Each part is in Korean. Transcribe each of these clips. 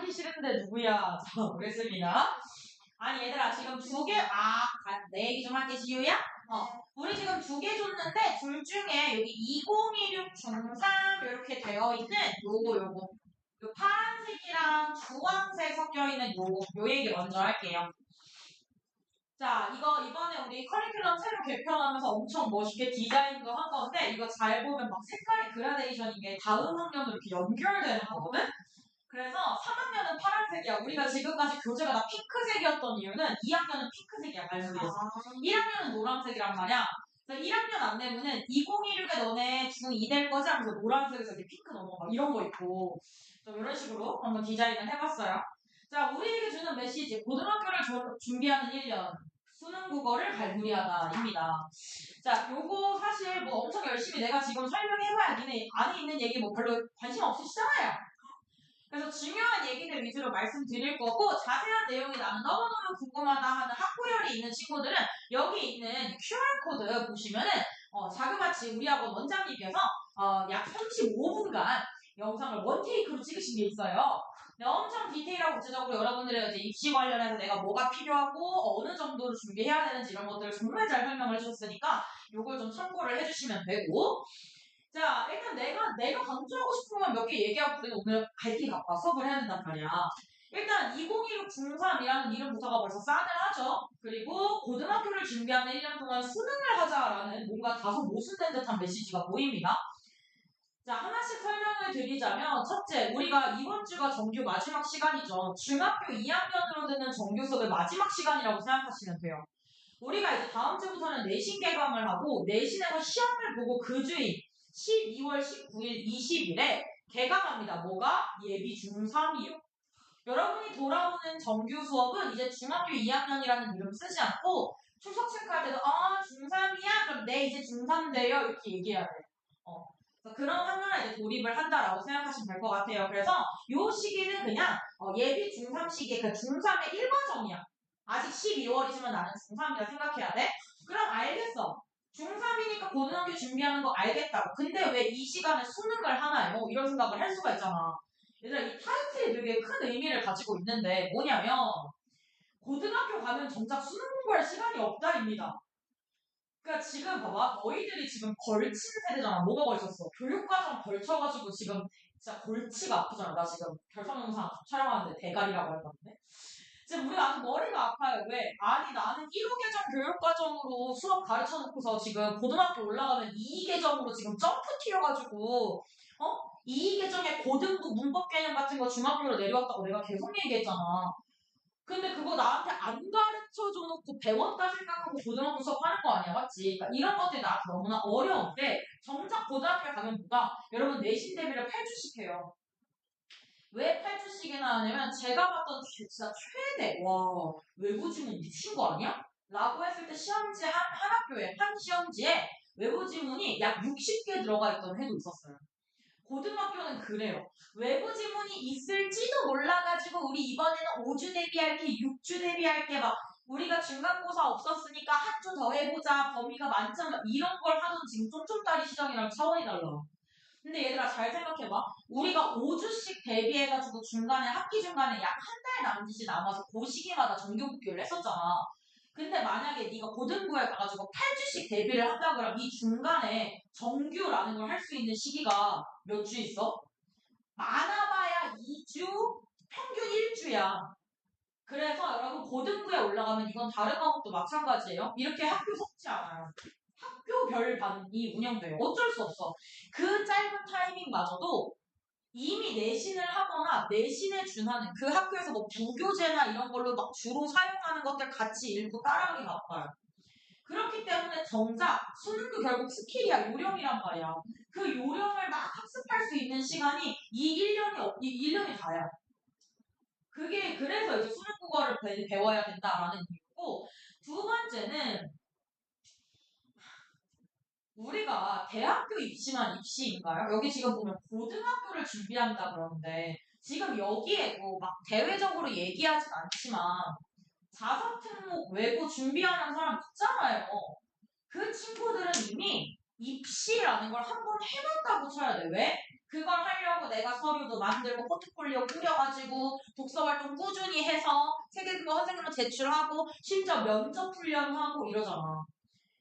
하기 싫은데 누구야? 자, 보겠습니다. 아니 얘들아 지금 두 개, 내 얘기 좀 할게 지우야? 우리 지금 두 개 줬는데 둘 중에 여기 2016 중3 이렇게 되어 있는 요거 요 파란색이랑 주황색 섞여 있는 요 얘기 먼저 할게요. 자, 이거 이번에 우리 커리큘럼 새로 개편하면서 엄청 멋있게 디자인도 한 건데 이거 잘 보면 막 색깔의 그라데이션이 이게 다음 학년으로 이렇게 연결되는 거거든? 그래서 3학년은 파란색이야. 우리가 지금까지 교재가 다 핑크색이었던 이유는 2학년은 핑크색이야, 발색이어서. 1학년은 노란색이란 말이야. 그래서 1학년 안내문은 2016에 너네 중2 될 거지 하면서 노란색에서 이렇게 핑크 넘어가. 이런 거 있고. 좀 이런 식으로 한번 디자인을 해봤어요. 자, 우리에게 주는 메시지. 고등학교를 준비하는 1년. 수능 국어를 갈무리하다입니다. 자, 요거 사실 뭐 엄청 열심히 내가 지금 설명해봐야 니네 안에 있는 얘기 뭐 별로 관심 없으시잖아요. 그래서 중요한 얘기들 위주로 말씀드릴 거고 자세한 내용이 나는 너무너무 궁금하다 하는 학부열이 있는 친구들은 여기 있는 QR코드 보시면은 자그마치 우리 학원 원장님께서 약 35분간 영상을 원테이크로 찍으신 게 있어요. 네, 엄청 디테일하고 구체적으로 여러분들의 이제 입시 관련해서 내가 뭐가 필요하고 어느 정도로 준비해야 되는지 이런 것들을 정말 잘 설명을 해주셨으니까 요걸 좀 참고를 해주시면 되고 자, 일단 내가 강조하고 싶은 건 몇 개 얘기하고 우리는 오늘 갈 길이 바빠 수업을 해야 된단 말이야. 일단 2016 중3이라는 이름부터가 벌써 싸늘하죠. 그리고 고등학교를 준비하는 1년 동안 수능을 하자라는 뭔가 다소 모순된 듯한 메시지가 보입니다. 자, 하나씩 설명을 드리자면 첫째, 우리가 이번 주가 정규 마지막 시간이죠. 중학교 2학년으로 듣는 정규 수업의 마지막 시간이라고 생각하시면 돼요. 우리가 이제 다음 주부터는 내신 개강을 하고 내신에서 시험을 보고 그 주인 12월 19일, 20일에 개강합니다. 뭐가? 예비 중3이요. 여러분이 돌아오는 정규 수업은 이제 중학교 2학년이라는 이름 쓰지 않고 출석 체크할 때도 중3이야? 그럼 네 이제 중3 돼요. 이렇게 얘기해야 돼요. 그런 학년에 이제 돌입을 한다라고 생각하시면 될 것 같아요. 그래서 요 시기는 그냥 예비 중3 시기에 그 중3의 1과정이야. 아직 12월이지만 나는 중3이라 생각해야 돼? 그럼 알겠어. 중3이니까 고등학교 준비하는 거 알겠다고. 근데 왜 이 시간에 수능을 하나요? 이런 생각을 할 수가 있잖아. 얘들아, 이 타이틀이 되게 큰 의미를 가지고 있는데 뭐냐면 고등학교 가면 정작 수능 공부할 시간이 없다입니다. 그러니까 지금 봐봐. 너희들이 지금 걸친 세대잖아. 뭐가 걸쳤어? 교육과정 걸쳐가지고 지금 진짜 골치가 아프잖아. 나 지금 결성 영상 촬영하는데 대가리라고 할 건데. 지금 우리 아주 머리가 아파요. 왜? 아니 나는 1호 계정 교육과정으로 수업 가르쳐놓고서 지금 고등학교 올라가면 2위 계정으로 지금 점프 튀어가지고 2위 계정의 고등부 문법 개념 같은 거 중학교로 내려왔다고 내가 계속 얘기했잖아. 근데 그거 나한테 안 가르쳐줘놓고 배웠다 생각하고 고등학교 수업 하는 거 아니야, 맞지? 그러니까 이런 것들이 나한테 너무나 어려운데 정작 고등학교에 가면 뭐가 여러분 내신 대비를 8주씩 해요. 왜 8주씩이나 하냐면 제가 봤던 진짜 최대 외부 지문 미친 거 아니야? 라고 했을 때 시험지 한 학교에 한 시험지에 외부 지문이 약 60개 들어가 있던 해도 있었어요. 고등학교는 그래요. 외부 지문이 있을지도 몰라가지고 우리 이번에는 5주 대비할게 6주 대비할게 막 우리가 중간고사 없었으니까 한 주 더 해보자 범위가 만점 이런 걸 하던 지금 쫌쫌따리 시장이랑 차원이 달라. 근데 얘들아 잘 생각해봐. 우리가 5주씩 대비해가지고 중간에 학기 중간에 약 한 달 남짓이 남아서 그 시기마다 정규 복귀를 했었잖아. 근데 만약에 네가 고등부에 가가지고 8주씩 대비를 한다 그러면 이 중간에 정규라는 걸 할 수 있는 시기가 몇 주 있어? 많아봐야 2주, 평균 1주야. 그래서 여러분 고등부에 올라가면 이건 다른 과목도 마찬가지예요. 이렇게 학교 속지 않아요. 학교별 반이 운영돼요. 어쩔 수 없어. 그 짧은 타이밍마저도 이미 내신을 하거나 내신에 준하는 그 학교에서 뭐 부교재나 이런 걸로 막 주로 사용하는 것들 같이 읽고 따라하기 바빠요. 그렇기 때문에 정작 수능도 결국 스킬이야. 요령이란 말이야. 그 요령을 막 학습할 수 있는 시간이 이 1년이 다야. 그게 그래서 이제 수능 국어를 배워야 된다라는 이유고 두 번째는 우리가 대학교 입시만 입시인가요? 여기 지금 보면 고등학교를 준비한다 그러는데 지금 여기에도 막 대외적으로 얘기하진 않지만 자석 특목 외고 준비하는 사람 있잖아요. 그 친구들은 이미 입시라는 걸 한번 해봤다고 쳐야 돼. 왜? 그걸 하려고 내가 서류도 만들고 포트폴리오 꾸려가지고 독서활동 꾸준히 해서 세계국어 선생님으로 제출하고 심지어 면접 훈련하고 이러잖아.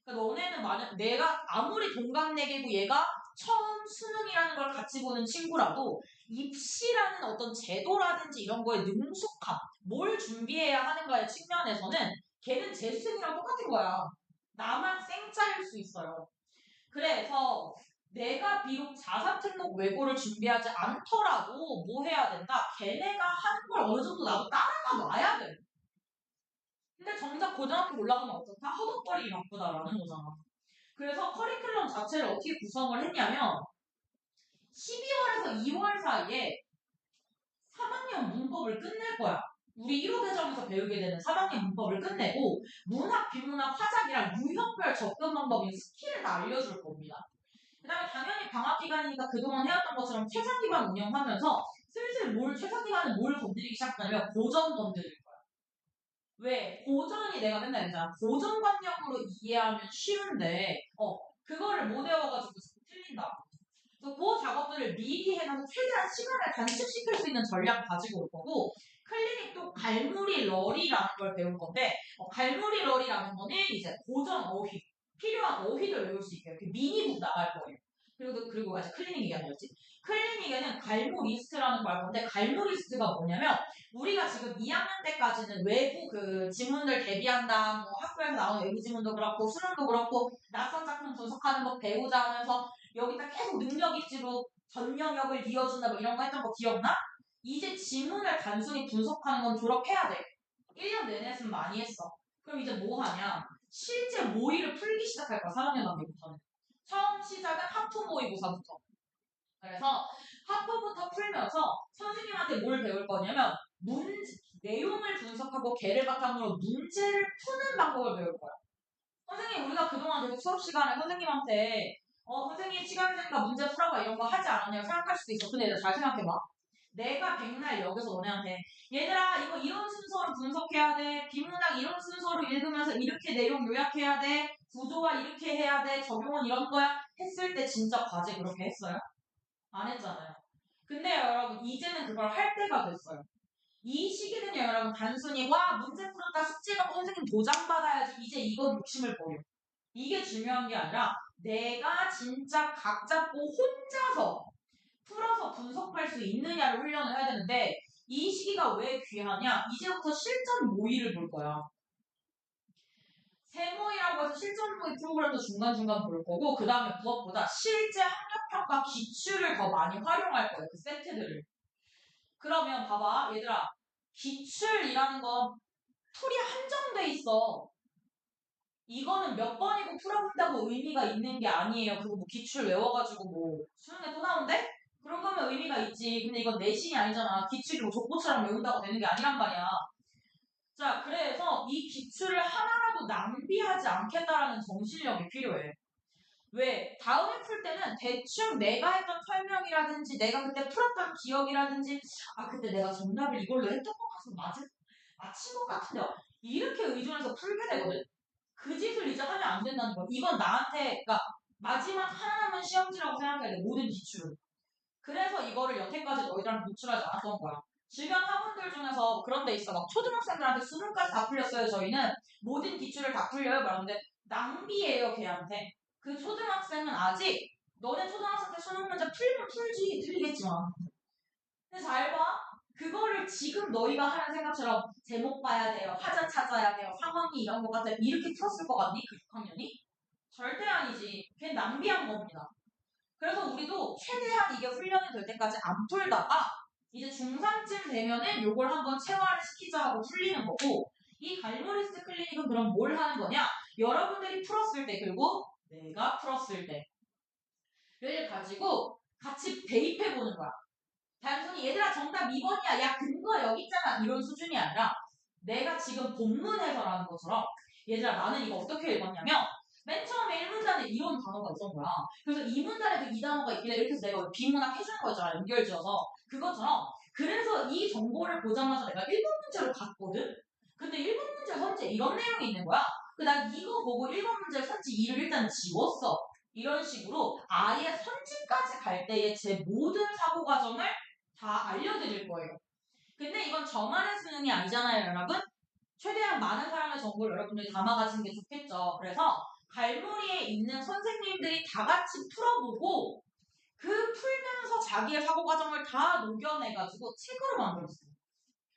그러니까 너네는 만약 내가 아무리 동갑내기고 얘가 처음 수능이라는 걸 같이 보는 친구라도 입시라는 어떤 제도라든지 이런 거에 능숙함, 뭘 준비해야 하는가의 측면에서는 걔는 재수생이랑 똑같은 거야. 나만 생짜일 수 있어요. 그래서 내가 비록 자사특목 외고를 준비하지 않더라도 뭐 해야 된다? 걔네가 하는 걸 어느 정도 나도 따라가 놔야 돼. 근데 정작 고등학교 올라가면 어떻다? 허벅거리기 바쁘다라는 거잖아. 그래서 커리큘럼 자체를 어떻게 구성을 했냐면 12월에서 2월 사이에 3학년 문법을 끝낼 거야. 우리 1호 대점에서 배우게 되는 3학년 문법을 끝내고 문학, 비문학, 화작이랑 유형별 접근 방법인 스킬을 다 알려줄 겁니다. 그 다음에 당연히 방학 기간이니까 그동안 해왔던 것처럼 최상 기반 운영하면서 슬슬 최상 기반을 뭘 건드리기 시작하냐면 고전 건드릴 거야. 왜? 고전이 내가 맨날 얘기하잖아. 고전관념으로 이해하면 쉬운데 그거를 못 외워가지고 틀린다. 그래서 그 작업들을 미리 해놔서 최대한 시간을 단축시킬 수 있는 전략 가지고 올 거고 클리닉도 갈무리 럴이라는 걸 배울 건데 갈무리 럴이라는 거는 이제 고전 어휘 필요한 어휘를 외울 수 있게 이렇게 미니북 나갈 거예요. 그리고 아직 클리닉 얘기 안 했지. 클리닉에는 갈무 리스트라는 걸 할 건데 갈무 리스트가 뭐냐면 우리가 지금 2학년 때까지는 외부 그 지문들 대비한다, 뭐 학교에서 나오는 외부 지문도 그렇고 수능도 그렇고 낯선 작품 분석하는 거 배우자 하면서 여기다 계속 능력 입지로 전 영역을 이어준다 뭐 이런 거 했던 거 기억나? 이제 지문을 단순히 분석하는 건 졸업해야 돼. 1년 내내 했으면 많이 했어. 그럼 이제 뭐 하냐? 실제 모의를 풀기 시작할 거야, 4학년 단계부터는. 처음 시작은 하프 모의고사부터. 그래서 하프부터 풀면서 선생님한테 뭘 배울 거냐면 내용을 분석하고 걔를 바탕으로 문제를 푸는 방법을 배울 거야. 선생님 우리가 그동안 계속 수업 시간에 선생님한테 선생님 시간 되니까 문제 풀어봐 이런 거 하지 않았냐고 생각할 수도 있어. 근데 잘 생각해봐. 내가 백날 여기서 너네한테 얘들아 이거 이런 순서로 분석해야 돼. 비문학 이런 순서로 읽으면서 이렇게 내용 요약해야 돼. 구조화 이렇게 해야 돼. 적용은 이런 거야. 했을 때 진짜 과제 그렇게 했어요? 안 했잖아요. 근데 여러분 이제는 그걸 할 때가 됐어요. 이 시기는요 여러분 단순히 와 문제 풀었다 숙제가 선생님 도장 받아야지 이제 이건 욕심을 버려. 이게 중요한 게 아니라 내가 진짜 각 잡고 혼자서 풀어서 분석할 수 있느냐를 훈련을 해야 되는데 이 시기가 왜 귀하냐? 이제부터 실전 모의를 볼 거야. 세모이라고 해서 실전 모의 프로그램도 중간중간 볼 거고 그 다음에 무엇보다 실제 학력평가 기출을 더 많이 활용할 거예요. 그 세트들을. 그러면 봐봐 얘들아 기출이라는 건 풀이 한정돼 있어. 이거는 몇 번이고 풀어본다고 의미가 있는 게 아니에요. 그거 뭐 기출 외워가지고 뭐 수능에 또 나온대? 그런 거면 의미가 있지. 근데 이건 내신이 아니잖아. 기출이 뭐 족보처럼 외운다고 되는 게 아니란 말이야. 자, 그래서 이 기출을 하나라도 낭비하지 않겠다라는 정신력이 필요해. 왜? 다음에 풀 때는 대충 내가 했던 설명이라든지 내가 그때 풀었던 기억이라든지 그때 내가 정답을 이걸로 했던 것 같아서 맞힌 것 같은데 이렇게 의존해서 풀게 되거든. 그 짓을 이제 하면 안 된다는 거야. 이건 나한테 그러니까 마지막 하나 남은 시험지라고 생각해야 돼. 모든 기출은. 그래서 이거를 여태까지 너희들한테 노출하지 않았던 거야. 주변 학원들 중에서 그런 데 있어. 막 초등학생들한테 수능까지 다 풀렸어요. 저희는 모든 기출을 다 풀려요. 그러는데 낭비예요. 걔한테. 그 초등학생은 아직 너네 초등학생 때 수능 문제 풀면 풀지. 틀리겠지만. 근데 잘 봐. 그거를 지금 너희가 하는 생각처럼 제목 봐야 돼요. 화자 찾아야 돼요. 상황이 이런 것 같아. 이렇게 풀었을 것 같니? 그 6학년이? 절대 아니지. 걔 낭비한 겁니다. 그래서 우리도 최대한 이게 훈련이 될 때까지 안 풀다가 이제 중3쯤 되면은 요걸 한번 체화를 시키자 하고 풀리는 거고 이 갈무리스트 클리닉은 그럼 뭘 하는 거냐? 여러분들이 풀었을 때 그리고 내가 풀었을 때를 가지고 같이 대입해 보는 거야. 단순히 얘들아 정답 2번이야. 야 근거 여기 있잖아. 이런 수준이 아니라 내가 지금 본문 해설하는 것처럼 얘들아 나는 이거 어떻게 읽었냐면 맨 처음에 1문단에 이런 단어가 있던 거야. 그래서 2문단에도 이 단어가 있길래 이렇게 해서 내가 비문학 해주는 거 있잖아. 연결지어서. 그것처럼 그래서 이 정보를 보자마자 내가 1번 문제를 봤거든. 근데 1번 문제 선지 이런 내용이 있는 거야. 난 이거 보고 1번 문제 선지 2를 일단 지웠어. 이런 식으로 아예 선지까지 갈 때의 제 모든 사고 과정을 다 알려드릴 거예요. 근데 이건 저만의 수능이 아니잖아요, 여러분. 최대한 많은 사람의 정보를 여러분들이 담아가시는 게 좋겠죠. 그래서 갈무리에 있는 선생님들이 다 같이 풀어보고 그 풀면서 자기의 사고 과정을 다 녹여내가지고 책으로 만들었어요.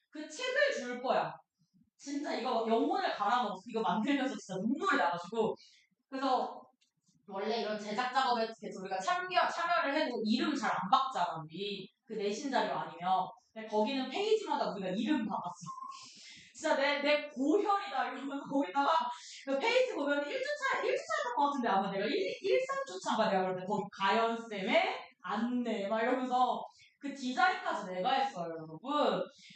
그 책을 줄 거야. 진짜 이거 영혼을 갈아먹었어. 이거 만들면서 진짜 눈물이 나가지고. 그래서 원래 이런 제작 작업에 계속 우리가 참여를 해도 이름 잘 안 박잖아, 우리. 그 내신 자료 아니면. 근데 거기는 페이지마다 우리가 이름 박았어. 진짜 내 고혈이다 이러면서 거기다가 그 페이지 보면 1주차였던 것 같은데 아마 내가 3주차가 내가 그럴 때 거기 가연쌤의 안내 막 이러면서 그 디자인까지 내가 했어요, 여러분.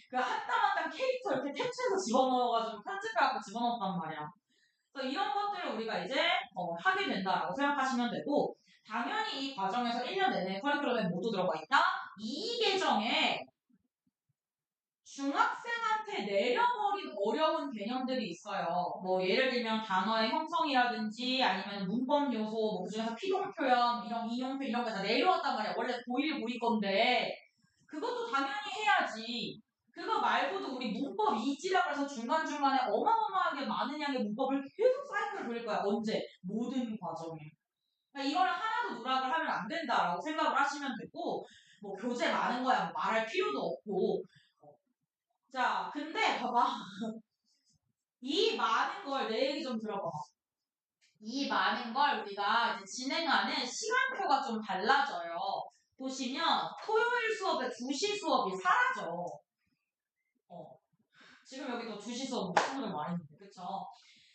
그 한 땀 한 땀 캐릭터 이렇게 캡처해서 집어넣어가지고 편집해갖고 집어넣었단 말이야. 그래서 이런 것들을 우리가 이제 하게 된다라고 생각하시면 되고 당연히 이 과정에서 1년 내내 커리큘럼에 모두 들어가 있다. 이 계정에 중학생한테 내려버린 어려운 개념들이 있어요. 뭐 예를 들면 단어의 형성이라든지 아니면 문법 요소, 뭐 그중에서 피동 표현, 이런 인용표 이런 거 다 내려왔단 말이야. 원래 고1 고2 건데 그것도 당연히 해야지. 그거 말고도 우리 문법 이지라고 해서 중간중간에 어마어마하게 많은 양의 문법을 계속 사이클을 돌릴 거야. 언제? 모든 과정에. 그러니까 이걸 하나도 누락을 하면 안 된다라고 생각을 하시면 되고 뭐 교재 많은 거야 뭐 말할 필요도 없고 자, 근데 봐봐. 이 많은 걸 내 얘기 좀 들어봐. 이 많은 걸 우리가 이제 진행하는 시간표가 좀 달라져요. 보시면 토요일 수업에 2시 수업이 사라져. 지금 여기 또 2시 수업 목표를 많이 했는데, 그쵸?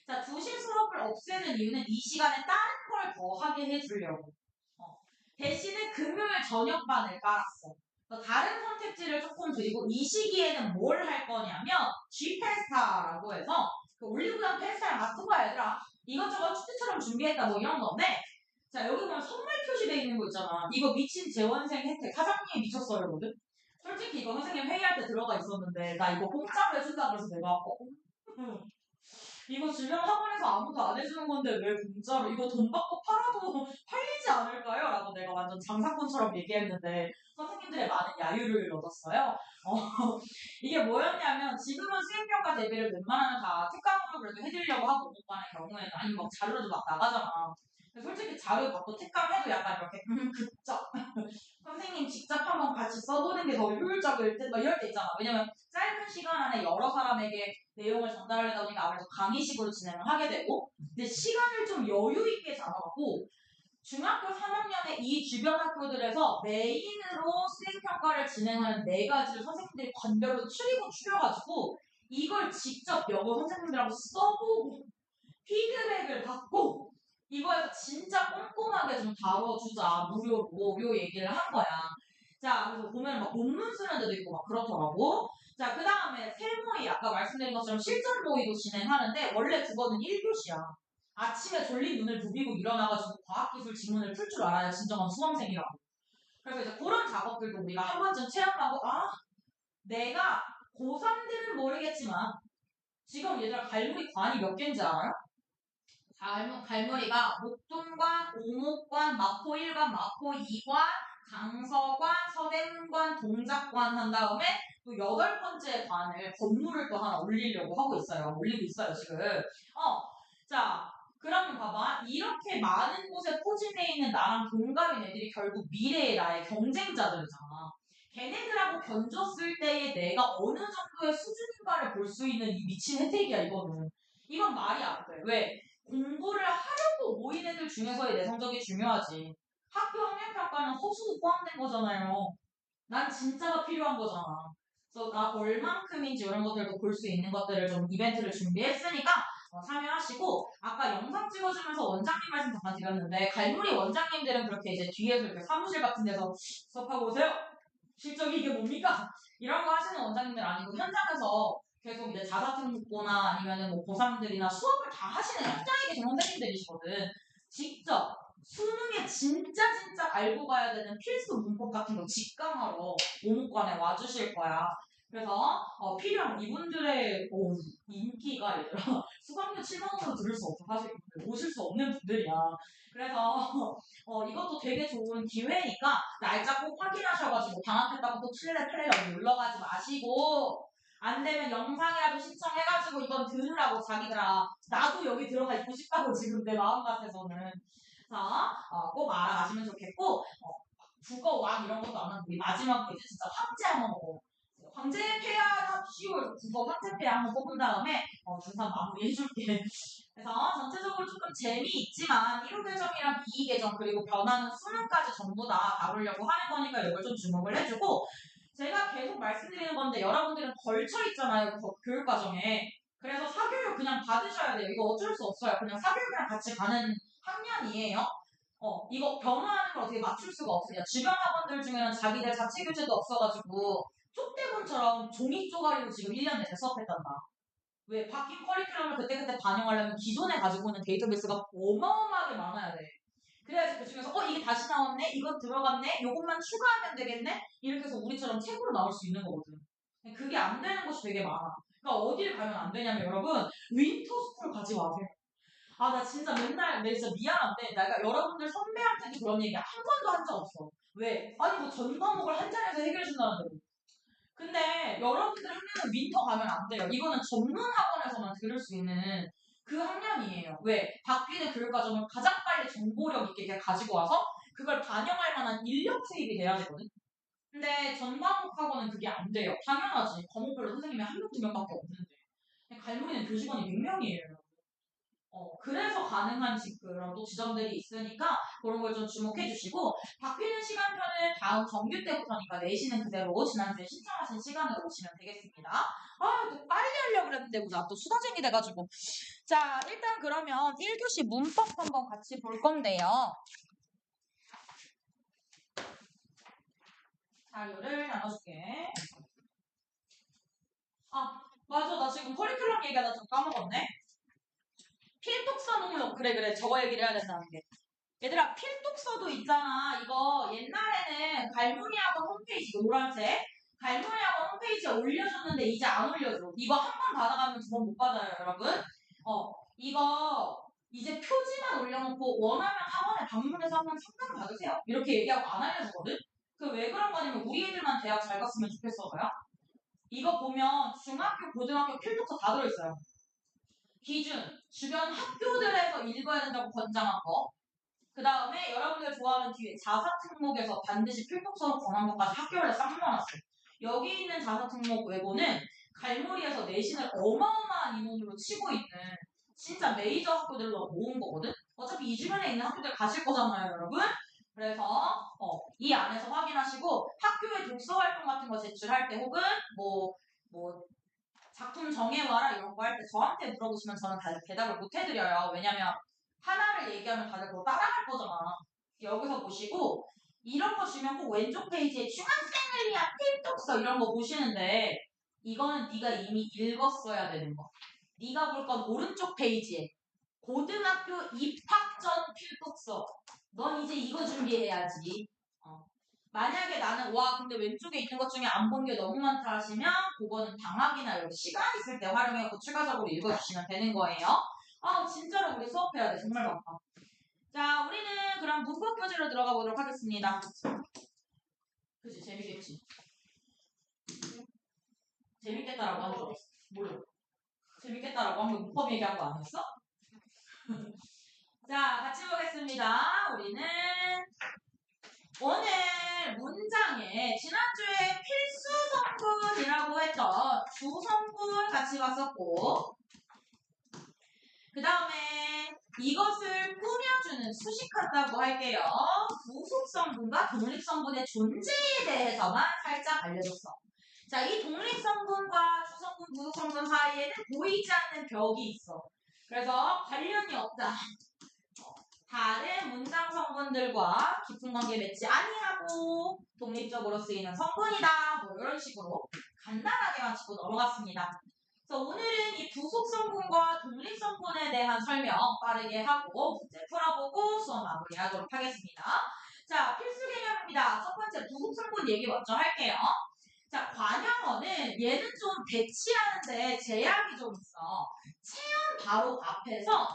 자, 2시 수업을 없애는 이유는 이 시간에 다른 걸 더 하게 해주려고. 대신에 금요일 저녁반을 깔았어. 다른 선택지를 조금 드리고 이 시기에는 뭘 할 거냐면 G페스타라고 해서 그 올리브영 페스타랑 같은 거야 얘들아. 이것저것 축제처럼 준비했다 뭐 이런 건데 자 여기 보면 선물 표시되어 있는 거 있잖아. 이거 미친 재원생 혜택 사장님이 미쳤어요 여러분. 솔직히 이거 선생님 회의할 때 들어가 있었는데 나 이거 공짜로 해준다 그래서 내가 이거 주변 학원에서 아무도 안 해주는 건데 왜 공짜로 이거 돈 받고 팔아도 팔리지 않을까요? 라고 내가 완전 장사꾼처럼 얘기했는데 선생님들의 많은 야유를 얻었어요. 이게 뭐였냐면 지금은 수행평가 대비를 웬만하면 다 특강으로 그래도 해드리려고 하고 오빠의 경우에는 아니면 막 자료도 막 나가잖아. 솔직히 자료 받고 특강해도 약간 이렇게 그쵸? 선생님 직접 한번 같이 써보는 게 더 효율적일 듯, 막 이럴 때 있잖아. 왜냐면 짧은 시간 안에 여러 사람에게 내용을 전달하려다 보니까 아무래도 강의식으로 진행을 하게 되고, 근데 시간을 좀 여유 있게 잡아갖고, 중학교 3학년에 이 주변 학교들에서 메인으로 수행평가를 진행하는 4가지를 선생님들이 관별로 추려가지고, 이걸 직접 영어 선생님들하고 써보고, 피드백을 받고, 이거에서 진짜 꼼꼼하게 좀 다뤄주자 무료로 요 얘기를 한 거야. 자 그래서 보면 막 논문 쓰는 데도 있고 막 그렇더라고. 자 그 다음에 세모의 아까 말씀드린 것처럼 실전 모의도 진행하는데 원래 그거는 1교시야. 아침에 졸린 눈을 부비고 일어나가지고 과학기술 지문을 풀 줄 알아야 진정한 수험생이라고. 그래서 이제 그런 작업들도 우리가 한 번쯤 체험하고 내가 고3들은 모르겠지만 지금 얘들아 갈무리 관이 몇 개인지 알아요? 갈무리가 목동관, 오목관, 마포 1관, 마포 2관, 강서관, 서대문관, 동작관 한 다음에 또 8번째 관을 건물을 또 하나 올리려고 하고 있어요. 올리고 있어요, 지금. 자, 그러면 봐봐. 이렇게 많은 곳에 포진해 있는 나랑 동갑인 애들이 결국 미래의 나의 경쟁자들이잖아. 걔네들하고 견줬을 때의 내가 어느 정도의 수준인가를 볼 수 있는 이 미친 혜택이야, 이거는. 이건 말이 안 돼. 왜? 공부를 하려고 모인 애들 중에서의 내 성적이 중요하지. 학교 학력평가는 허수도 포함된 거잖아요. 난 진짜가 필요한 거잖아. 그래서 나 얼만큼인지 이런 것들도 볼 수 있는 것들을 좀 이벤트를 준비했으니까 참여하시고 아까 영상 찍어주면서 원장님 말씀 잠깐 드렸는데 갈무리 원장님들은 그렇게 이제 뒤에서 이렇게 사무실 같은 데서 수업하고 오세요. 실적이 이게 뭡니까? 이런 거 하시는 원장님들 아니고 현장에서 계속 이제 자사특보나 아니면은 뭐 고3들이나 수업을 다 하시는 현장에 계신 선생님들이시거든. 직접 수능에 진짜 알고 가야 되는 필수 문법 같은 거 직강하러 오목관에 와주실 거야. 그래서 필요한 이분들의 인기가 얘들아 수강료 7만 원으로 들을 수 없어. 사실 오실 수 없는 분들이야. 그래서 이것도 되게 좋은 기회니까 날짜 꼭 확인하셔가지고 방학했다고 또 칠레 플레이라고 놀러 가지 마시고 안 되면 영상이라도 신청해가지고 이건 들으라고 자기들아. 나도 여기 들어가 있고 싶다고 지금 내 마음 같아서는. 그래서 꼭 알아가시면 좋겠고 국어 왕 이런 것도 안 하고 우리 마지막으로 이제 진짜 황제 한번 먹어. 황제 폐하 쉬워요. 국어 황제 폐하 한번 뽑은 다음에 중산 마무리 해줄게. 그래서 전체적으로 조금 재미있지만 1호 계정이랑 2 계정 그리고 변하는 수능까지 전부 다 다루려고 하는 거니까 이걸 좀 주목을 해주고 제가 계속 말씀드리는 건데 여러분들은 걸쳐 있잖아요. 교육 과정에. 그래서 사교육 그냥 받으셔야 돼요. 이거 어쩔 수 없어요. 그냥 사교육이랑 같이 가는 학년이에요. 이거 변화하는 걸 어떻게 맞출 수가 없어요. 주변 학원들 중에는 자기들 자체 교재도 없어가지고 쪽대본처럼 종이 쪼가리로 지금 1년 내내 수업했단다. 왜 바뀐 커리큘럼을 그때그때 반영하려면 기존에 가지고 있는 데이터베이스가 어마어마하게 많아야 돼. 그래야지 그 중에서 이게 다시 나왔네? 이건 들어갔네? 이것만 추가하면 되겠네? 이렇게 해서 우리처럼 책으로 나올 수 있는 거거든. 그게 안 되는 곳이 되게 많아. 그러니까 어딜 가면 안 되냐면 여러분 윈터스쿨 가지 마세요. 나 진짜 맨날, 내 진짜 미안한데, 내가 여러분들 선배한테도 그런 얘기 한 번도 한 적 없어. 왜? 아니, 뭐 전 과목을 한 자리에서 해결해준다는데. 근데 여러분들 학년은 윈터 가면 안 돼요. 이거는 전문 학원에서만 들을 수 있는 그 학년이에요. 왜? 바뀌는 교육과정을 가장 빨리 정보력 있게 가지고 와서 그걸 반영할 만한 인력 투입이 돼야 되거든. 근데 전 과목 학원은 그게 안 돼요. 당연하지. 과목별로 선생님이 한 명, 두 명밖에 없는데. 갈무리는 교직원이 100명이에요. 그래서 가능한 그런 또 지점들이 있으니까 그런 걸 좀 주목해 주시고 바뀌는 시간표는 다음 정규 때부터니까 내시는 그대로 지난주에 신청하신 시간으로 오시면 되겠습니다. 또 빨리 하려고 그랬는데 나 또 수다쟁이 돼가지고 자 일단 그러면 1교시 문법 한번 같이 볼 건데요. 자료를 나눠줄게. 맞아 나 지금 커리큘럼 얘기하다 좀 까먹었네. 필독서 목록 그래 저거 얘기를 해야 된다는 게 얘들아 필독서도 있잖아. 이거 옛날에는 갈무리학원 홈페이지 노란색 갈무리학원 홈페이지에 올려줬는데 이제 안 올려줘. 이거 한 번 받아가면 두 번 못 받아요 여러분. 이거 이제 표지만 올려놓고 원하면 학원에 방문해서 한번 상담 받으세요. 이렇게 얘기하고 안 알려주거든. 그 왜 그런 거냐면 우리 애들만 대학 잘 갔으면 좋겠어서요. 이거 보면 중학교 고등학교 필독서 다 들어있어요. 기준 주변 학교들에서 읽어야 된다고 권장한 거. 그 다음에 여러분들 좋아하는 뒤에 자사 특목에서 반드시 필독서로 권한 것까지 학교별로 싹 모아놨어요. 여기 있는 자사 특목 외고는 갈무리에서 내신을 어마어마한 인원으로 치고 있는 진짜 메이저 학교들로 모은 거거든. 어차피 이 주변에 있는 학교들 가실 거잖아요, 여러분. 그래서 이 안에서 확인하시고 학교에 독서 활동 같은 거 제출할 때 혹은 뭐 작품 정해와라 이런 거 할 때 저한테 물어보시면 저는 다 대답을 못 해드려요. 왜냐면 하나를 얘기하면 다들 그거 따라갈 거잖아. 여기서 보시고 이런 거 주면 꼭 왼쪽 페이지에 중학생을 위한 필독서 이런 거 보시는데 이거는 네가 이미 읽었어야 되는 거. 네가 볼 건 오른쪽 페이지에 고등학교 입학 전 필독서. 넌 이제 이거 준비해야지. 만약에 나는 근데 왼쪽에 있는 것 중에 안 본 게 너무 많다 하시면 그거는 방학이나 이런 시간 있을 때 활용해서 추가적으로 읽어주시면 되는 거예요. 진짜로 우리 수업해야 돼. 정말 많다. 자, 우리는 그럼 문법 교재로 들어가 보도록 하겠습니다. 그치, 재밌겠지. 재밌겠다라고 한 줄 알았어. 몰라. 재밌겠다라고 한 거 문법 얘기한 거 아니었어? 자, 같이 보겠습니다. 우리는 오늘 문장에 지난주에 필수 성분이라고 했던 주성분 같이 봤었고 그 다음에 이것을 꾸며주는 수식한다고 할게요. 부속성분과 독립성분의 존재에 대해서만 살짝 알려줬어. 자, 이 독립성분과 주성분, 부속성분 사이에는 보이지 않는 벽이 있어. 그래서 관련이 없다. 다른 문장 성분들과 깊은 관계 맺지 아니하고 독립적으로 쓰이는 성분이다. 뭐 이런 식으로 간단하게만 짚고 넘어갔습니다. 그래서 오늘은 이 부속성분과 독립성분에 대한 설명 빠르게 하고 문제 풀어보고 수업 마무리하도록 하겠습니다. 자, 필수 개념입니다. 첫 번째 부속성분 얘기 먼저 할게요. 자, 관형어는 얘는 좀 배치하는데 제약이 좀 있어. 체언 바로 앞에서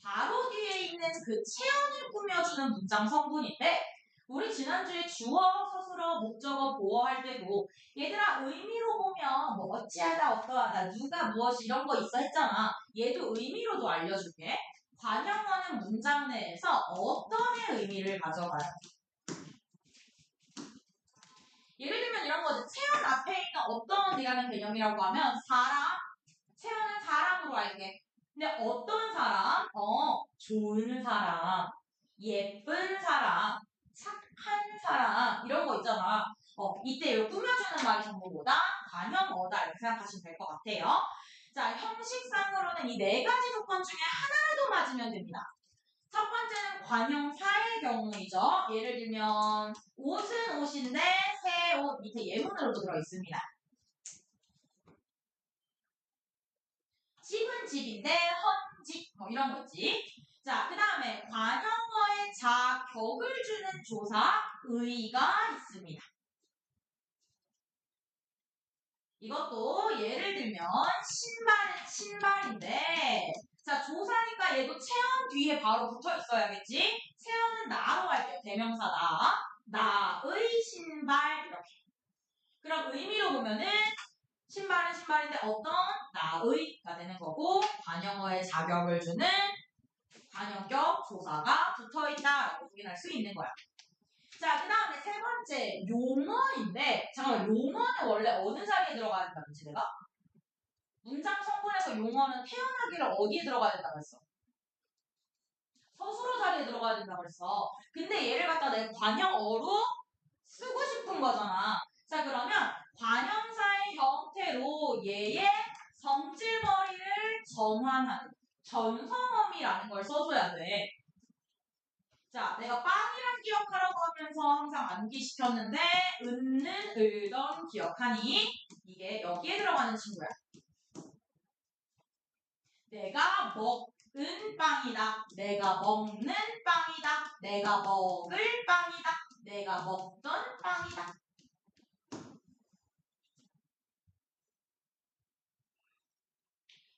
바로 뒤에 있는 그 체언을 꾸며주는 문장 성분인데 우리 지난주에 주어, 서술어, 목적어, 보어 할 때도 얘들아 의미로 보면 뭐 어찌하다, 어떠하다, 누가 무엇이 이런 거 있어 했잖아. 얘도 의미로도 알려줄게. 관형어는 문장 내에서 어떤 의미를 가져가요? 예를 들면 이런 거지. 체온 앞에 있는 어떤 이라는 개념이라고 하면 사람, 체온은 사람으로 알게. 근데 어떤 사람? 좋은 사람, 예쁜 사람, 착한 사람 이런 거 있잖아. 이때 요 꾸며주는 말이 전부보다 관형어다 이렇게 생각하시면 될 것 같아요. 자, 형식상으로는 이 네 가지 조건 중에 하나라도 맞으면 됩니다. 첫 번째는 관형사의 경우이죠. 예를 들면 옷은 옷인데 새 옷 밑에 예문으로도 들어있습니다. 집은 집인데 헌집 뭐 이런 거 있지. 자, 그 다음에 관형어의 자격을 주는 조사 의가 있습니다. 이것도 예를 들면 신발은 신발인데 자, 조사니까 얘도 체언 뒤에 바로 붙어 있어야겠지? 체언은 나로 할게요. 대명사다. 나의 신발 이렇게. 그럼 의미로 보면은 신발은 신발인데 어떤 나의가 되는 거고 관형어의 자격을 주는 관형격 조사가 붙어있다라고 확인할 수 있는 거야. 자, 그 다음에 세 번째 용어인데 잠깐만 용어는 원래 어느 자리에 들어가야 된다 그랬지 내가? 문장 성분에서 용어는 태어나기를 어디에 들어가야 된다고 했어? 서술어 자리에 들어가야 된다고 그랬어. 근데 얘를 갖다 내가 관형어로 쓰고 싶은 거잖아. 자, 그러면 관형사의 형태로 얘의 성질머리를 전환하는 전성어미라는 걸 써줘야 돼. 자, 내가 빵이랑 기억하라고 하면서 항상 암기시켰는데 은는 을던 기억하니 이게 여기에 들어가는 친구야. 내가 먹은 빵이다. 내가 먹는 빵이다. 내가 먹을 빵이다. 내가 먹던 빵이다.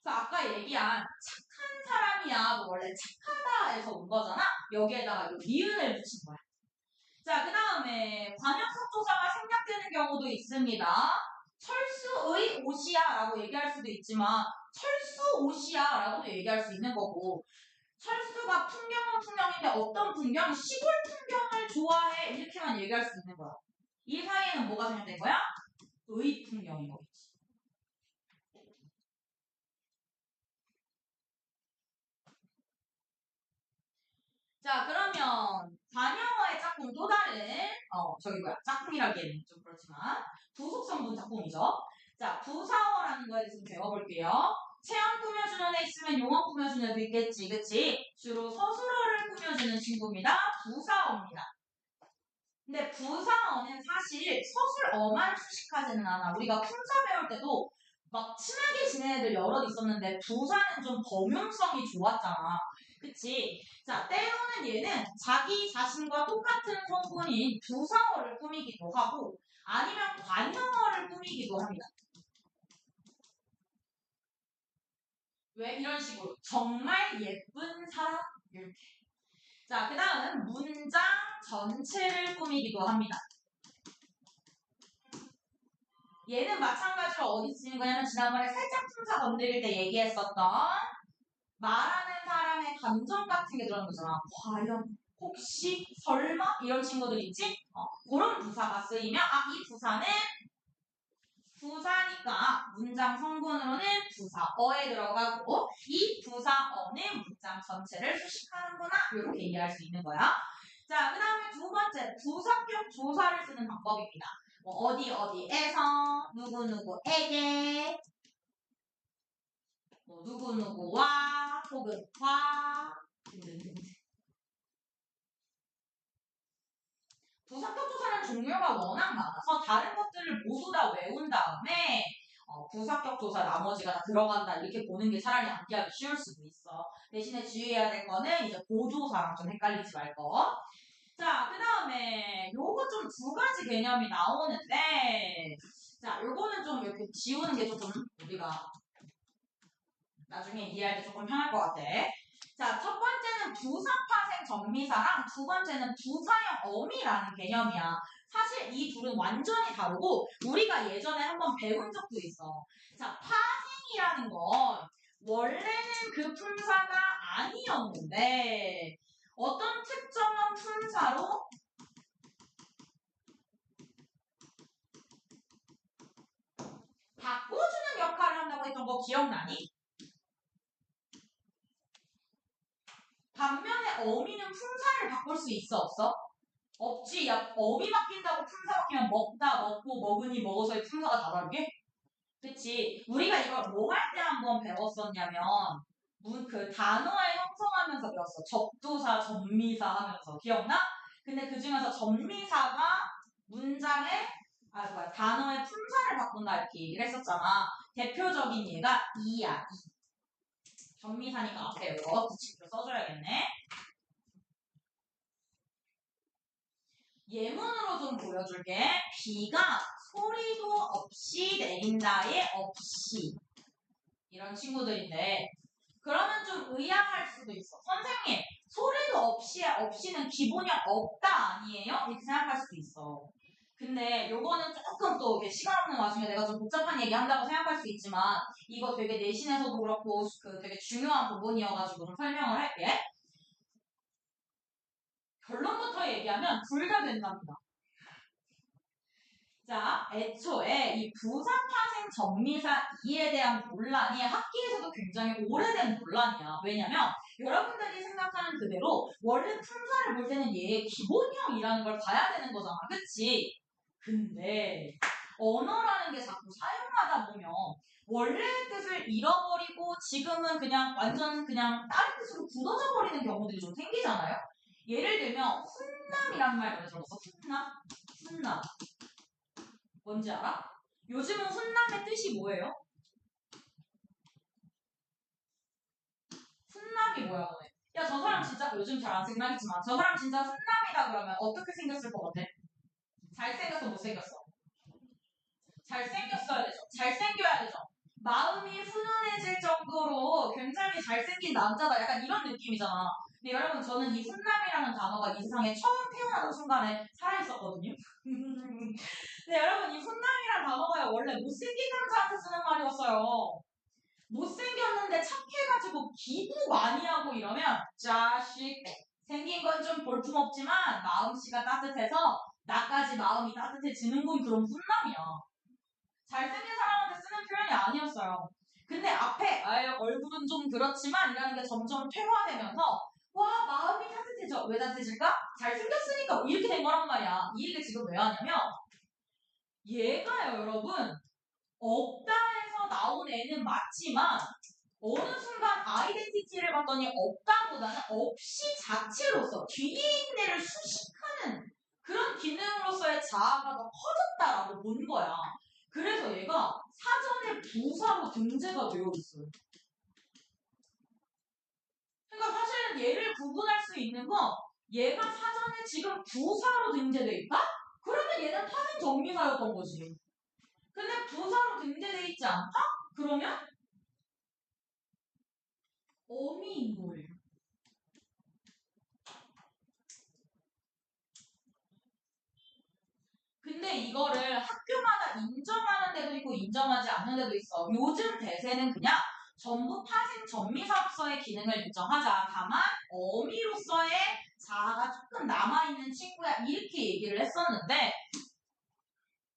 그래서 아까 얘기한 착한 사람이야. 뭐 원래 착하다에서 온 거잖아. 여기에다가 이 니은을 붙인 거야. 자, 그 다음에 관역석 조사가 생략되는 경우도 있습니다. 철수의 옷이야 라고 얘기할 수도 있지만 철수 옷이야 라고도 얘기할 수 있는 거고 철수가 풍경은 풍경인데 어떤 풍경? 시골 풍경을 좋아해 이렇게만 얘기할 수 있는 거야. 이 사이에는 뭐가 생략된 거야? 의 풍경인 거겠지. 자, 그러면 관형어의 짝꿍 또 다른 짝꿍이라기에는 좀 그렇지만 부속성분 짝꿍이죠. 자, 부사어라는 거에 대해서 좀 배워볼게요. 체험 꾸며주는 애 있으면 용어 꾸며주는 애도 있겠지, 그치? 주로 서술어를 꾸며주는 친구입니다. 부사어입니다. 근데 부사어는 사실 서술어만 수식하지는 않아. 우리가 품사 배울 때도 막 친하게 지내는 애들 여럿 있었는데 부사는 좀 범용성이 좋았잖아. 그치? 자, 때로는 얘는 자기 자신과 똑같은 성분인 부사어를 꾸미기도 하고 아니면 관형어를 꾸미기도 합니다. 왜? 이런 식으로 정말 예쁜 사람 이렇게. 자, 그 다음 문장 전체를 꾸미기도 합니다. 얘는 마찬가지로 어디 쓰는 거냐면 지난번에 살짝 품사 건드릴 때 얘기했었던 말하는 사람의 감정 같은 게 들어가는 거잖아. 과연, 혹시, 설마 이런 친구들 있지? 그런 부사가 쓰이면 이 부사는 부사니까 문장 성분으로는 부사어에 들어가고 이 부사어는 문장 전체를 수식하는구나 이렇게 이해할 수 있는 거야. 자, 그 다음에 두 번째 부사격 조사를 쓰는 방법입니다. 어디 어디에서 누구누구에게 누구누구와 혹은 과 등등등. 부사격 조사는 종류가 워낙 많아서 다른 것들을 모두 다 외운 다음에 부사격 조사 나머지가 다 들어간다 이렇게 보는 게 차라리 암기하기 쉬울 수도 있어. 대신에 주의해야 될 거는 이제 보조사랑 좀 헷갈리지 말 거. 자, 그 다음에 요거 좀 두 가지 개념이 나오는데 자, 요거는 좀 이렇게 지우는 게 조금 우리가 나중에 이해할 때 조금 편할 것 같아. 자, 첫 번째는 부사파생 전미사랑 두 번째는 부사형 어미라는 개념이야. 사실 이 둘은 완전히 다르고 우리가 예전에 한번 배운 적도 있어. 자, 파생이라는 건 원래는 그 품사가 아니었는데 어떤 특정한 품사로 바꿔주는 역할을 한다고 했던 거 기억나니? 반면에 어미는 품사를 바꿀 수 있어, 없어? 없지. 야, 어미 바뀐다고 품사 바뀌면 먹다, 먹고, 먹으니, 먹어서의 품사가 다 다르게? 그치. 우리가 이걸 뭐 할 때 한번 배웠었냐면, 그 단어에 형성하면서 배웠어. 접두사, 접미사 하면서. 기억나? 근데 그 중에서 접미사가 문장에, 단어의 품사를 바꾼다 이렇게 얘기를 했었잖아. 대표적인 예가 이야, 이. 접미사니까 앞에 이거 붙이기로 써줘야겠네. 예문으로 좀 보여줄게. 비가 소리도 없이 내린다의 없이. 이런 친구들인데, 그러면 좀 의아할 수도 있어. 선생님, 소리도 없이의 없이는 기본형 없다 아니에요? 이렇게 생각할 수도 있어. 근데 요거는 조금 또 시간 없는 와중에 내가 좀 복잡한 얘기 한다고 생각할 수 있지만, 이거 되게 내신에서도 그렇고, 그 되게 중요한 부분이어가지고 좀 설명을 할게. 결론부터 얘기하면 둘 다 된답니다. 자, 애초에 이 부사파생 전미사 이에 대한 논란이 학계에서도 굉장히 오래된 논란이야. 왜냐면 여러분들이 생각하는 그대로 원래 품사를 볼 때는 얘의 기본형이라는 걸 봐야 되는 거잖아. 그치? 근데 언어라는 게 자꾸 사용하다 보면 원래의 뜻을 잃어버리고 지금은 그냥 완전 그냥 다른 뜻으로 굳어져 버리는 경우들이 좀 생기잖아요. 예를 들면 훈남이란 말 많이 들어봤어? 훈남? 훈남. 뭔지 알아? 요즘은 훈남의 뜻이 뭐예요? 훈남이 뭐야, 너네? 야, 저 사람 진짜 요즘 잘 안 생각했지만 저 사람 진짜 훈남이다 그러면 어떻게 생겼을 것 같아? 잘생겼어, 못생겼어? 잘생겼어야 되죠. 잘생겨야 되죠. 마음이 훈훈해질 정도로 굉장히 잘생긴 남자다. 약간 이런 느낌이잖아. 근데 여러분, 저는 이 훈남이라는 단어가 이 세상에 처음 태어나는 순간에 살아있었거든요. 근데 여러분, 이 훈남이라는 단어가 원래 못생긴 남자한테 쓰는 말이었어요. 못생겼는데 착해가지고 기도 많이 하고 이러면 자식 생긴 건 좀 볼품없지만 마음씨가 따뜻해서 나까지 마음이 따뜻해지는군 그런 훈남이야. 잘생긴 사람한테 쓰는 표현이 아니었어요. 근데 앞에 얼굴은 좀 그렇지만 이라는 게 점점 퇴화되면서 와 마음이 따뜻해져. 왜 따뜻해질까? 잘생겼으니까 이렇게 된 거란 말이야. 이 얘기 지금 왜 하냐면 얘가요 여러분 없다에서 나온 애는 맞지만 어느 순간 아이덴티티를 봤더니 없다보다는 없이 자체로서 뒤에 있는 애를 수식하는 그런 기능으로서의 자아가 더 커졌다라고 본 거야. 그래서 얘가 사전에 부사로 등재가 되어 있어요. 그러니까 사실은 얘를 구분할 수 있는 건 얘가 사전에 지금 부사로 등재돼 있다? 그러면 얘는 타생 정미사였던 거지. 근데 부사로 등재돼 있지 않다? 그러면 어미인 거예요. 근데 이거를 학교마다 인정하는 데도 있고 인정하지 않는 데도 있어. 요즘 대세는 그냥 전부 파생 전미사업서의 기능을 인정하자. 다만 어미로서의 자아가 조금 남아있는 친구야. 이렇게 얘기를 했었는데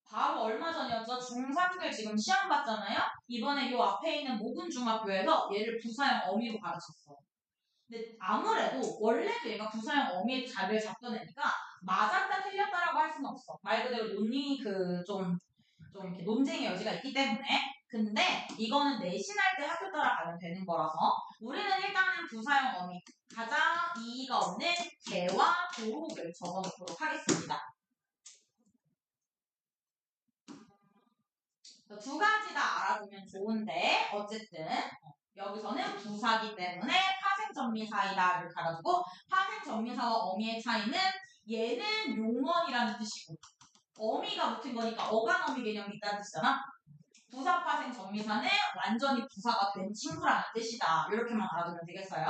바로 얼마 전이었죠. 중3들 지금 시험 봤잖아요. 이번에 요 앞에 있는 모근중학교에서 얘를 부사형 어미로 가르쳤어. 근데 아무래도 원래도 얘가 부사형 어미의 자리를 잡던 애니까 맞았다 틀렸다라고 할 수는 없어. 말 그대로 논리 좀 이렇게 논쟁의 여지가 있기 때문에. 근데 이거는 내신할 때 학교 따라가면 되는 거라서 우리는 일단은 부사형 어미 가장 이의가 없는 개와 도록을 적어놓도록 하겠습니다. 두 가지 다 알아두면 좋은데 어쨌든 여기서는 부사기 때문에 파생전미사이다를 갈아주고 파생전미사와 어미의 차이는 얘는 용언이라는 뜻이고 어미가 붙은 거니까 어간어미 개념이 있다는 뜻이잖아. 부사파생 전미사는 완전히 부사가 된 친구라는 뜻이다. 이렇게만 알아두면 되겠어요.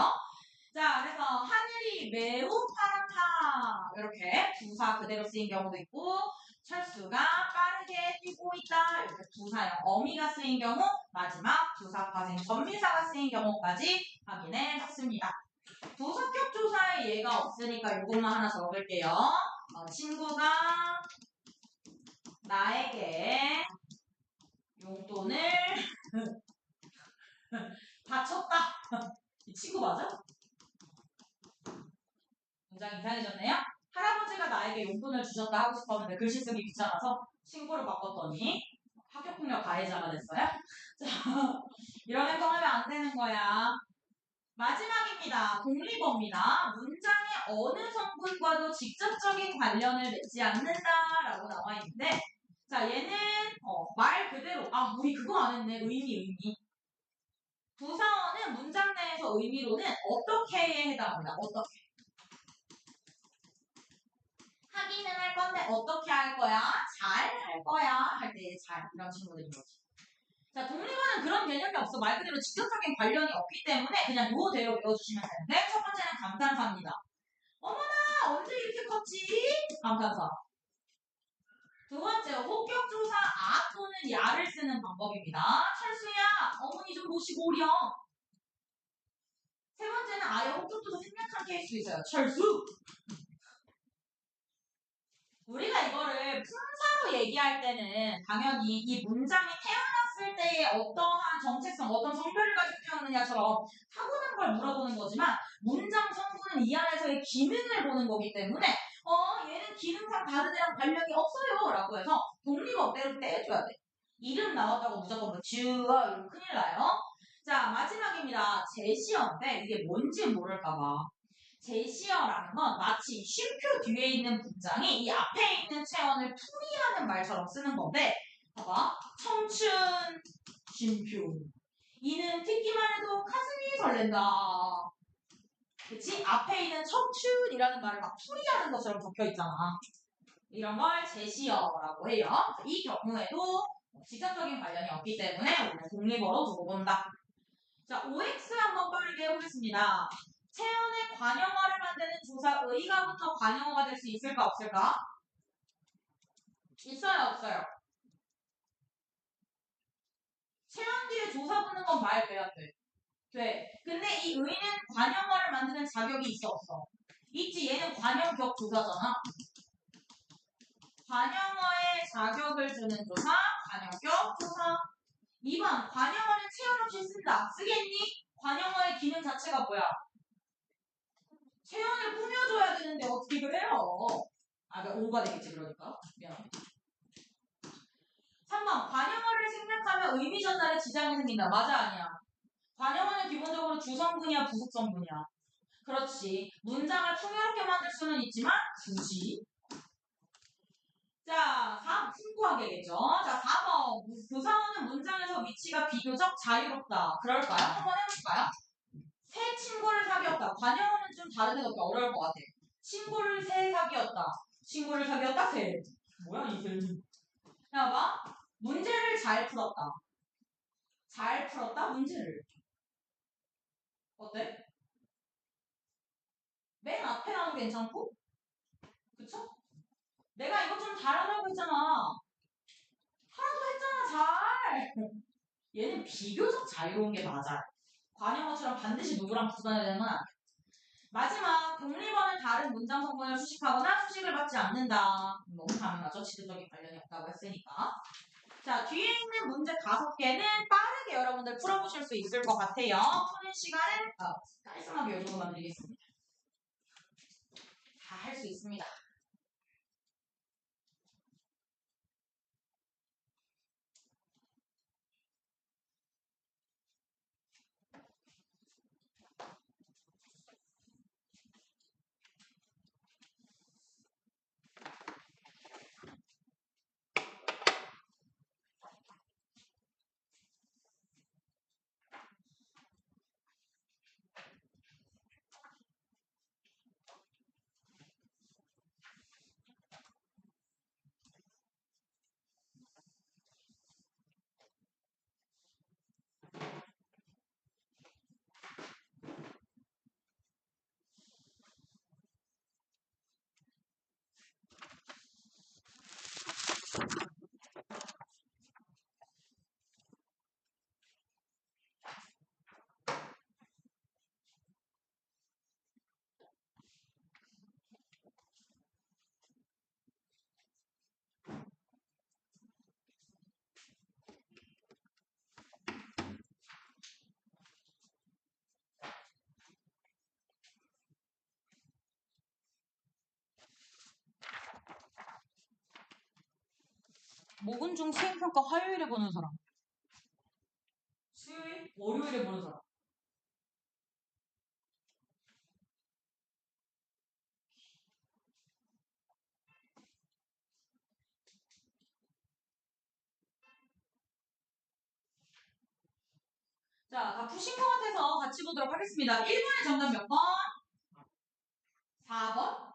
자, 그래서 하늘이 매우 파랗다. 이렇게 부사 그대로 쓰인 경우도 있고 철수가 빠르게 뛰고 있다. 이렇게 부사형 어미가 쓰인 경우 마지막 부사파생 전미사가 쓰인 경우까지 확인해 줬습니다. 부사격 조사에 얘가 없으니까 이것만 하나 적을게요. 친구가 나에게 용돈을 바쳤다. 이 친구 맞아? 문장 이상해졌네요. 할아버지가 나에게 용돈을 주셨다 하고 싶었는데 글씨 쓰기 귀찮아서 친구를 바꿨더니 학교폭력 가해자가 됐어요. 자, 이런 행동하면 안 되는 거야. 마지막입니다. 독립어입니다. 문장의 어느 성분과도 직접적인 관련을 맺지 않는다라고 나와 있는데 자, 얘는 말 그대로 우리 그거 안 했네. 의미. 부사어는 문장 내에서 의미로는 어떻게에 해당합니다. 어떻게. 하기는 할 건데 어떻게 할 거야? 잘 할 거야. 할 때 잘. 이런 친구들인 거지. 자, 독립어는 그런 개념이 없어. 말 그대로 직접적인 관련이 없기 때문에 그냥 요대로 외워주시면 되는데 첫 번째는 감탄사입니다. 어머나 언제 이렇게 컸지? 감탄사. 두 번째 혹격조사 아 또는 야를 쓰는 방법입니다. 철수야 어머니 좀 모시고 오렴. 세 번째는 아예 혹격조사 생략한 케이스 있어요. 철수. 우리가 이거를 품사로 얘기할 때는 당연히 이 문장이 태어났을 때의 어떠한 정체성, 어떤 성별을 가지고 태어났느냐처럼 타고난 걸 물어보는 거지만 문장 성분은 이 안에서의 기능을 보는 거기 때문에 얘는 기능상 다른 애랑 관련이 없어요 라고 해서 독립어대로 떼줘야 돼. 이름 나왔다고 무조건 뭐 쥐어 이러면 큰일 나요. 자, 마지막입니다. 제시어인데 이게 뭔지 모를까봐. 제시어라는 건 마치 쉼표 뒤에 있는 문장이 이 앞에 있는 체언을 풀이하는 말처럼 쓰는 건데 봐봐. 청춘 쉼표. 이는 듣기만 해도 가슴이 설렌다. 그치? 앞에 있는 청춘이라는 말을 막 풀이하는 것처럼 적혀 있잖아. 이런 걸 제시어라고 해요. 이 경우에도 직접적인 관련이 없기 때문에 우리는 독립어로 두고 본다. 자, OX 한번 빠르게 해보겠습니다. 체언의 관형어를 만드는 조사 의가부터 관형어가 될 수 있을까 없을까? 있어요 없어요? 체언 뒤에 조사 붙는 건 말 돼야 돼. 돼. 근데 이 의는 관형어를 만드는 자격이 있어 없어? 있지. 얘는 관형격 조사잖아. 관형어의 자격을 주는 조사, 관형격 조사. 2번 관형어는 체언 없이 쓴다. 쓰겠니? 관형어의 기능 자체가 뭐야? 체형을 꾸며줘야 되는데 어떻게 그래요? 그러니까 오가 되겠지 그러니까. 미안합니다. 3번 관형어를 생략하면 의미 전달에 지장이 생긴다. 맞아 아니야? 관형어는 기본적으로 주성분이야 부속성분이야? 그렇지. 문장을 풍요롭게 만들 수는 있지만 굳이. 자, 4번 풍부하게겠죠. 자, 4번 부사어는 문장에서 위치가 비교적 자유롭다. 그럴까요? 한번 해볼까요? 새 친구를 사귀었다. 관형어는 좀 다른 데가 어려울 것 같아. 친구를 새 사귀었다. 친구를 사귀었다 새. 뭐야 이 새. 자, 봐. 문제를 잘 풀었다. 잘 풀었다 문제를. 어때? 맨 앞에 나도 괜찮고? 그쵸? 내가 이거 좀 잘하라고 했잖아. 하라고 했잖아 잘. 얘는 비교적 자유로운 게 맞아요. 관형어처럼 반드시 누구랑 붙어야 되는 건 아니야. 마지막 독립어는 다른 문장 성분을 수식하거나 수식을 받지 않는다. 너무 당연하죠. 지도적인 관련이 없다고 했으니까. 자, 뒤에 있는 문제 5개는 빠르게 여러분들 풀어보실 수 있을 것 같아요. 푸는 시간은 깔끔하게 이 정도만 드리겠습니다. 다 할 수 있습니다. 모근중 수행평가 화요일에 보는 사람. 수요일? 월요일에 보는 사람. 자, 다 푸신 것 같아서 같이 보도록 하겠습니다. 1번의 정답 몇 번? 4번?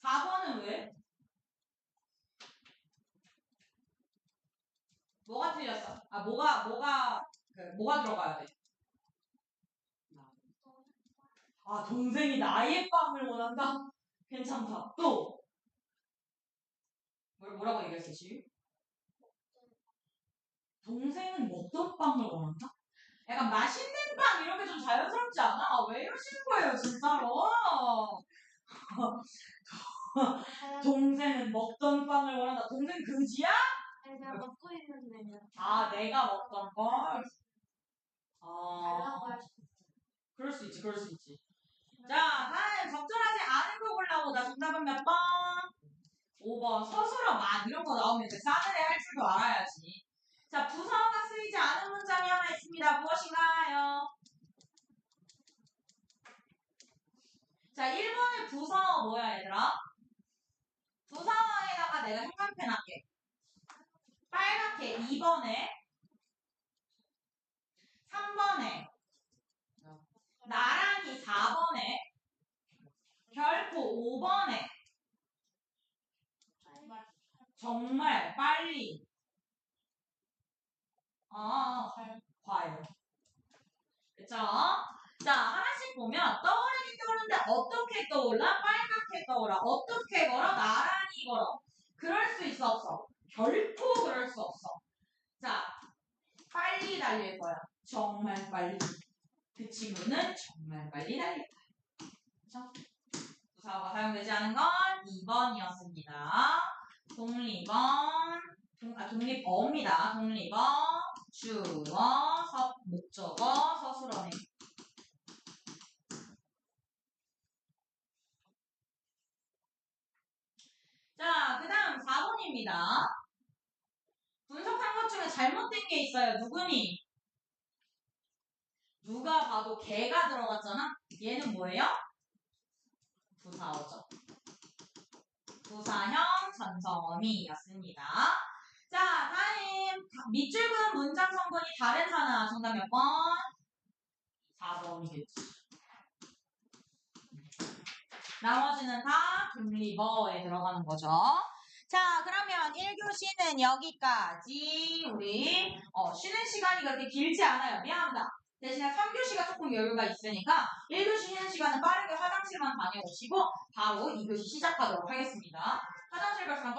4번은 왜? 뭐가 틀렸어? 아, 뭐가 들어가야 돼? 아, 동생이 나의 빵을 원한다? 괜찮다. 또! 뭐라고 얘기했어, 지 동생은 먹던 빵을 원한다? 약간 맛있는 빵 이런 게 좀 자연스럽지 않아? 아, 왜 이러시는 거예요, 진짜로? 동생은 먹던 빵을 원한다. 동생 그지야? 내가 먹고 있는데요. 아, 내가 먹던 걸? 달라고 아, 할 수 있어요. 그럴 수 있지, 그럴 수 있지. 자, 다음 적절하지 않은 거 골라보자. 정답은 몇 번? 5번. 서술어 만 이런 거 나오면 이제 싸늘해 할 줄도 알아야지. 자, 부사어가 쓰이지 않은 문장이 하나 있습니다. 무엇인가요? 자, 1번의 부사어 뭐야, 얘들아? 부사어에다가 내가 형광펜 할게. 빨갛게 2번에 3번에 나란히 4번에 결코 5번에 정말 빨리 과요. 그쵸? 자, 하나씩 보면 떠오르긴 떠오르는데 어떻게 떠올라? 빨갛게 떠올라. 어떻게 걸어? 나란히 걸어. 그럴 수 있어, 없어? 결코 그럴 수 없어. 자, 빨리 달릴 거야. 정말 빨리. 그 친구는 정말 빨리 달릴 거야. 그쵸? 부사어가 사용되지 않은 건 2번이었습니다. 독립어입니다. 독립어, 주어, 목적어, 서술어네. 자, 그 다음 4번입니다. 분석한 것 중에 잘못된 게 있어요. 누구니? 누가 봐도 개가 들어갔잖아? 얘는 뭐예요? 부사어죠. 부사형 전성어미였습니다. 자, 다음 밑줄 그은 문장 성분이 다른 하나. 정답 몇 번? 4번이겠지. 나머지는 다 독립어에 들어가는 거죠. 자, 그러면 1교시는 여기까지. 우리 쉬는 시간이 그렇게 길지 않아요. 미안합니다. 대신에 3교시가 조금 여유가 있으니까 1교시 쉬는 시간은 빠르게 화장실만 다녀오시고 바로 2교시 시작하도록 하겠습니다. 화장실 가서 잠깐